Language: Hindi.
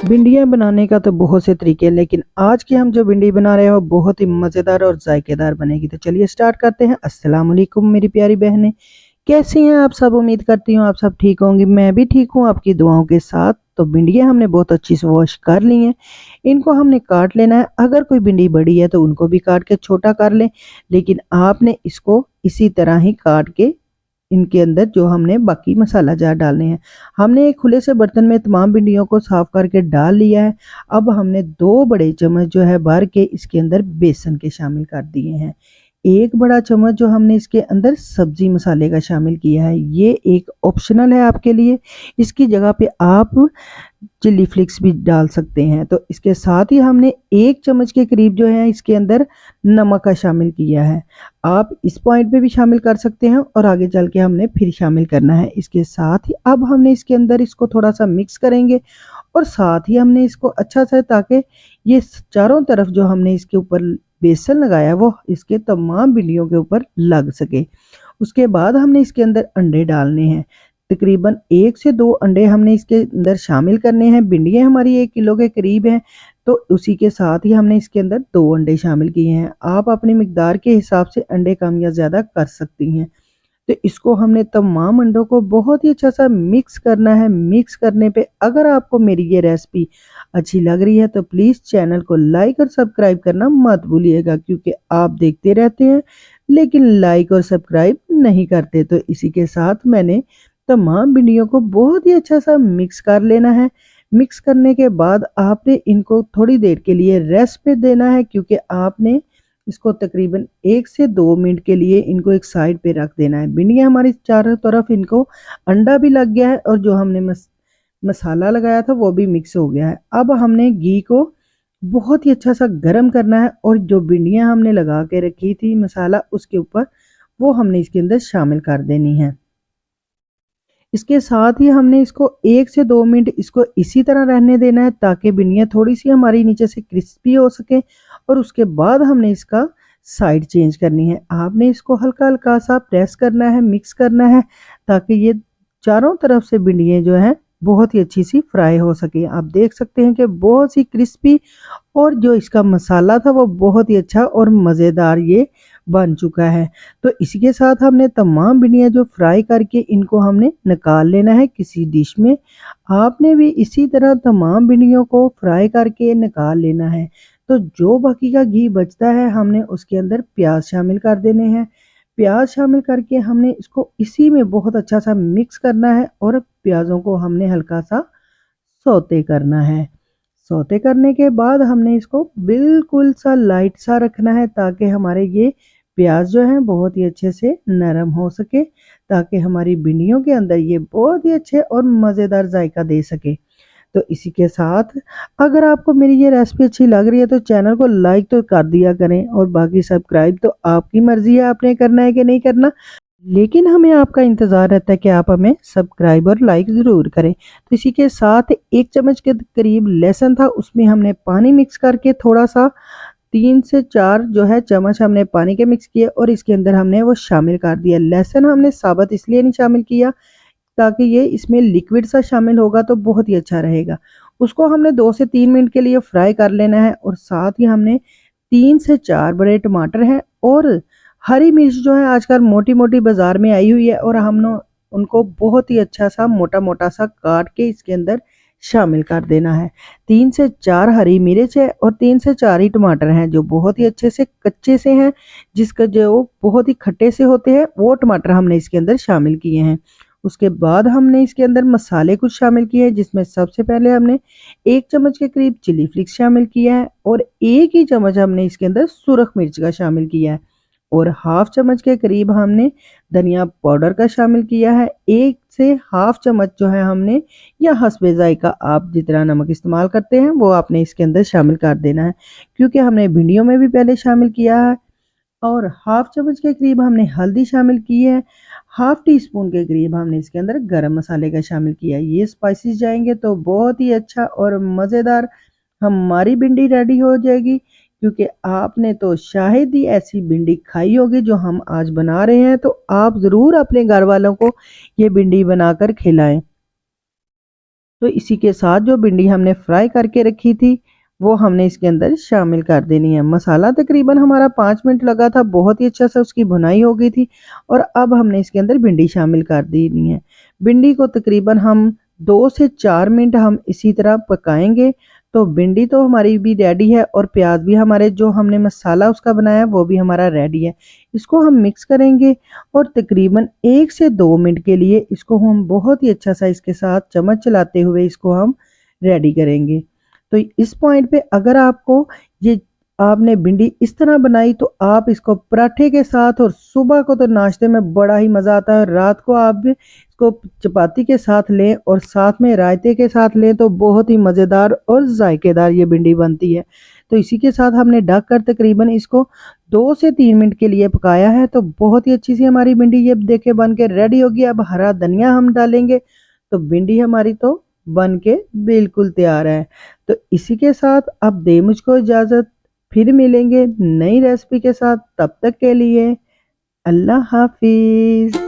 भिंडियाँ बनाने का तो बहुत से तरीके हैं, लेकिन आज की हम जो भिंडी बना रहे हैं वो बहुत ही मज़ेदार और जायकेदार बनेगी। तो चलिए स्टार्ट करते हैं। अस्सलाम वालेकुम मेरी प्यारी बहनें, कैसी हैं आप सब? उम्मीद करती हूँ आप सब ठीक होंगी। मैं भी ठीक हूँ आपकी दुआओं के साथ। तो भिंडियाँ हमने बहुत अच्छी से वॉश कर ली हैं। इनको हमने काट लेना है। अगर कोई भिंडी बड़ी है तो उनको भी काट के छोटा कर लें, लेकिन आपने इसको इसी तरह ही काट के इनके अंदर जो हमने बाकी मसाला जार डालने हैं। हमने एक खुले से बर्तन में तमाम भिंडियों को साफ करके डाल लिया है। अब हमने 2 बड़े चम्मच जो है भर के इसके अंदर बेसन के शामिल कर दिए हैं। 1 बड़ा चम्मच जो हमने इसके अंदर सब्जी मसाले का शामिल किया है। ये एक ऑप्शनल है आपके लिए, इसकी जगह पे आप चिली फ्लेक्स भी डाल सकते हैं। तो इसके साथ ही हमने 1 चम्मच के करीब जो है इसके अंदर नमक का शामिल किया है। आप इस पॉइंट पे भी शामिल कर सकते हैं और आगे चल के हमने फिर शामिल करना है। इसके साथ ही अब हमने इसके अंदर इसको थोड़ा सा मिक्स करेंगे और साथ ही हमने इसको अच्छा सा, ताकि ये चारों तरफ जो हमने इसके ऊपर बेसन लगाया वो इसके तमाम भिंडियों के ऊपर लग सके। उसके बाद हमने इसके अंदर अंडे डालने हैं। तकरीबन 1 से 2 अंडे हमने इसके अंदर शामिल करने हैं। भिंडियाँ हमारी 1 किलो के करीब हैं, तो उसी के साथ ही हमने इसके अंदर 2 अंडे शामिल किए हैं। आप अपनी मिकदार के हिसाब से अंडे कम या ज़्यादा कर सकती हैं। तो इसको हमने तमाम अंडों को बहुत ही अच्छा सा मिक्स करना है। मिक्स करने पे अगर आपको मेरी ये रेसिपी अच्छी लग रही है तो प्लीज़ चैनल को लाइक और सब्सक्राइब करना मत भूलिएगा, क्योंकि आप देखते रहते हैं लेकिन लाइक और सब्सक्राइब नहीं करते। तो इसी के साथ मैंने तमाम भिंडियों को बहुत ही अच्छा सा मिक्स कर लेना है। मिक्स करने के बाद आपने इनको थोड़ी देर के लिए रेस्ट पे देना है, क्योंकि आपने इसको तकरीबन 1 से 2 मिनट के लिए इनको एक साइड पे रख देना है। भिंडियाँ हमारी चारों तरफ इनको अंडा भी लग गया है और जो हमने मसाला लगाया था वो भी मिक्स हो गया है। अब हमने घी को बहुत ही अच्छा सा गरम करना है और जो भिंडियाँ हमने लगा के रखी थी मसाला उसके ऊपर, वो हमने इसके अंदर शामिल कर देनी है। इसके साथ ही हमने इसको 1 से 2 मिनट इसको इसी तरह रहने देना है, ताकि भिंडियाँ थोड़ी-सी हमारी नीचे से क्रिस्पी हो सके और उसके बाद हमने इसका साइड चेंज करनी है। आपने इसको हल्का-हल्का सा प्रेस करना है, मिक्स करना है, ताकि ये चारों तरफ से भिंडियाँ जो हैं बहुत ही अच्छी सी फ्राई हो सके। आप देख सकते हैं कि बहुत सी क्रिस्पी और जो इसका मसाला था वो बहुत ही अच्छा और मज़ेदार ये बन चुका है। तो इसी के साथ हमने तमाम भिंडियाँ जो फ्राई करके इनको हमने निकाल लेना है किसी डिश में। आपने भी इसी तरह तमाम भिंडियों को फ्राई करके निकाल लेना है। तो जो बाकी का घी बचता है हमने उसके अंदर प्याज शामिल कर देने हैं। प्याज शामिल करके हमने इसको इसी में बहुत अच्छा सा मिक्स करना है और प्याज़ों को हमने हल्का सा सौते करना है। सौते करने के बाद हमने इसको बिल्कुल सा लाइट सा रखना है, ताकि हमारे ये प्याज जो हैं बहुत ही अच्छे से नरम हो सके, ताकि हमारी भिंडियों के अंदर ये बहुत ही अच्छे और मज़ेदार जायका दे सके। तो इसी के साथ अगर आपको मेरी ये रेसिपी अच्छी लग रही है तो चैनल को लाइक तो कर दिया करें और बाकी सब्सक्राइब तो आपकी मर्ज़ी है, आपने करना है कि नहीं करना, लेकिन हमें आपका इंतज़ार रहता है कि आप हमें सब्सक्राइब और लाइक ज़रूर करें। तो इसी के साथ 1 चम्मच के करीब लहसुन था, उसमें हमने पानी मिक्स करके थोड़ा-सा 3 से 4 जो है चम्मच हमने पानी के मिक्स किए और इसके अंदर हमने वो शामिल कर दिया। लहसुन हमने साबुत इसलिए नहीं शामिल किया, ताकि ये इसमें लिक्विड सा शामिल होगा तो बहुत ही अच्छा रहेगा। उसको हमने 2 से 3 मिनट के लिए फ्राई कर लेना है और साथ ही हमने 3 से 4 बड़े टमाटर हैं और हरी मिर्च जो है आजकल मोटी-मोटी बाज़ार में आई हुई है और हमने उनको बहुत ही अच्छा सा मोटा-मोटा सा काट के इसके अंदर शामिल कर देना है। 3 से 4 हरी मिर्च है और 3 से 4 ही टमाटर हैं जो बहुत ही अच्छे से कच्चे से हैं, जिसका जो बहुत ही खट्टे से होते हैं वो टमाटर हमने इसके अंदर शामिल किए हैं। उसके बाद हमने इसके अंदर मसाले कुछ शामिल किए हैं, जिसमें सबसे पहले हमने 1 चम्मच के करीब चिली फ्लेक्स शामिल किया है और 1 ही चम्मच हमने इसके अंदर सुरख मिर्च का शामिल किया है और हाफ चम्मच के करीब हमने धनिया पाउडर का शामिल किया है। 1 से हाफ चम्मच जो है हमने, या हस्बे ज़ायका आप जितना नमक इस्तेमाल करते हैं वो आपने इसके अंदर शामिल कर देना है, क्योंकि हमने भिंडियों में भी पहले शामिल किया है। और हाफ चम्मच के करीब हमने हल्दी शामिल की है। हाफ टी स्पून के करीब हमने इसके अंदर गरम मसाले का शामिल किया है। ये स्पाइसेस जाएंगे तो बहुत ही अच्छा और मज़ेदार हमारी भिंडी रेडी हो जाएगी, क्योंकि आपने तो शायद ही ऐसी भिंडी खाई होगी जो हम आज बना रहे हैं। तो आप ज़रूर अपने घर वालों को ये भिंडी बनाकर खिलाएं। तो इसी के साथ जो भिंडी हमने फ्राई करके रखी थी वो हमने इसके अंदर शामिल कर देनी है। मसाला तकरीबन हमारा 5 मिनट लगा था, बहुत ही अच्छा सा उसकी भुनाई हो गई थी। और अब हमने इसके अंदर भिंडी शामिल कर देनी है। भिंडी को तकरीबन हम 2 से 4 मिनट हम इसी तरह पकाएंगे। तो भिंडी तो हमारी भी रेडी है और प्याज भी हमारे जो हमने मसाला उसका बनाया वो भी हमारा रेडी है। इसको हम मिक्स करेंगे और तकरीबन 1 से 2 मिनट के लिए इसको हम बहुत ही अच्छा सा इसके साथ चम्मच चलाते हुए इसको हम रेडी करेंगे। तो इस पॉइंट पे अगर आपको ये आपने भिंडी इस तरह बनाई तो आप इसको पराठे के साथ, और सुबह को तो नाश्ते में बड़ा ही मज़ा आता है, रात को आप भी इसको चपाती के साथ लें और साथ में रायते के साथ लें तो बहुत ही मज़ेदार और जायकेदार ये भिंडी बनती है। तो इसी के साथ हमने ढक कर तकरीबन इसको 2 से 3 मिनट के लिए पकाया है। तो बहुत ही अच्छी सी हमारी भिंडी ये देखे बन के रेडी होगी। अब हरा धनिया हम डालेंगे तो भिंडी हमारी तो बन के बिल्कुल तैयार है। तो इसी के साथ अब दे मुझको इजाज़त, फिर मिलेंगे नई रेसिपी के साथ, तब तक के लिए अल्लाह हाफिज़।